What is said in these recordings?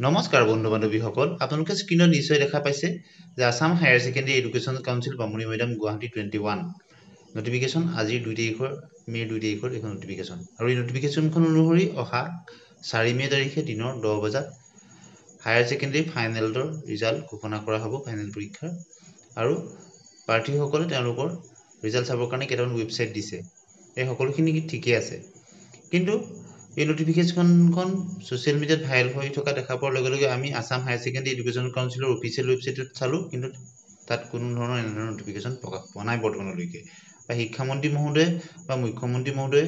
নমস্কাৰ বন্ধু বান্ধৱীসকল আপোনালোকে স্ক্ৰীনত নিশ্চয় দেখা পাইছে যে Assam higher secondary education council Bamuni Maidam Guwahati 21 notification আজি 2 তাৰিখৰ মে 2 তাৰিখৰ এখন নটিফিকেশ্যন আৰু এই নটিফিকেশ্যনখন অনুসৰি অহা 4 মে তাৰিখে দিনৰ 10 বজাত হায়াৰ ছেকেণ্ডাৰী ফাইনেলৰ ৰিজাল্ট ঘোষণা কৰা হ'ব ফাইনেল পৰীক্ষাৰ আৰু প্ৰাৰ্থীসকলে তেওঁলোকৰ ৰিজাল্ট চাবৰ কাৰণে কেইটামান ৱেবছাইট দিছে এই সকলোখিনি ঠিকই আছে কিন্তু এই নটিফিকেশ্যনখন সোশ্যাল মিডিয়াত ভাইৰেল হৈ থকা দেখা পোৱাৰ লগে লগে আমি আসাম হায়াৰ ছেকেণ্ডাৰী এডুকেশ্যন কাউন্সিলৰ অফিচিয়েল ৱেবছাইটত চালো কিন্তু তাত কোনো ধৰণৰ এনেধৰণৰ নটিফিকেশ্যন প্ৰকাশ পোৱা নাই বৰ্তমানলৈকে বা শিক্ষামন্ত্ৰী মহোদয় বা মুখ্যমন্ত্ৰী মহোদয়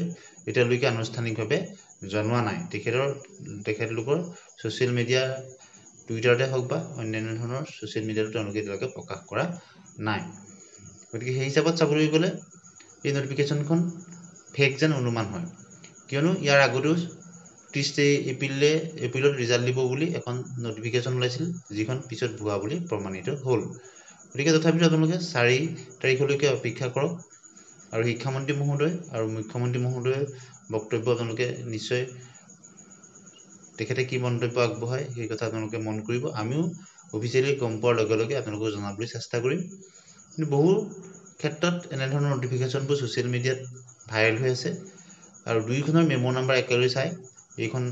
এতিয়ালৈকে আনুষ্ঠানিকভাৱে জনোৱা নাই তেখেতলোকৰ সোশ্যাল মিডিয়া টুইটাৰতে হওক বা অন্যান্য ধৰণৰ সোশ্যাল মিডিয়াতো তেওঁলোকে এতিয়ালৈকে প্ৰকাশ কৰা নাই গতিকে সেই হিচাপত চাবলৈ গ'লে এই নটিফিকেশ্যনখন ফেক যেন অনুমান হয় কিয়নো ইয়াৰ আগতেও 30 এপ্ৰিলত ৰিজাল্ট দিব বুলি এখন নটিফিকেশ্যন ওলাইছিল যিখন পিছত ভুৱা বুলি প্ৰমাণিত হ'ল গতিকে তথাপিও আপোনালোকে 4 তাৰিখলৈকে অপেক্ষা কৰক আৰু শিক্ষামন্ত্ৰী মহোদয় আৰু মুখ্যমন্ত্ৰী মহোদয়ৰ বক্তব্য আপোনালোকে নিশ্চয় তেখেতে কি মন্তব্য আগবঢ়ায় সেই কথা আপোনালোকে মন কৰিব আমিও অফিচিয়েলি গম পোৱাৰ লগে লগে আপোনালোকক জনাবলৈ চেষ্টা কৰিম কিন্তু বহু ক্ষেত্ৰত এনেধৰণৰ নটিফিকেশ্যনবোৰ সোশ্যাল মিডিয়াত ভাইৰেল হৈ আছে আৰু দুইখনৰ মেমো নাম্বাৰ একেলগে চাই এইখন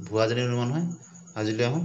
ভুৱা যেন অনুমান হয় আজিলৈ আহোঁ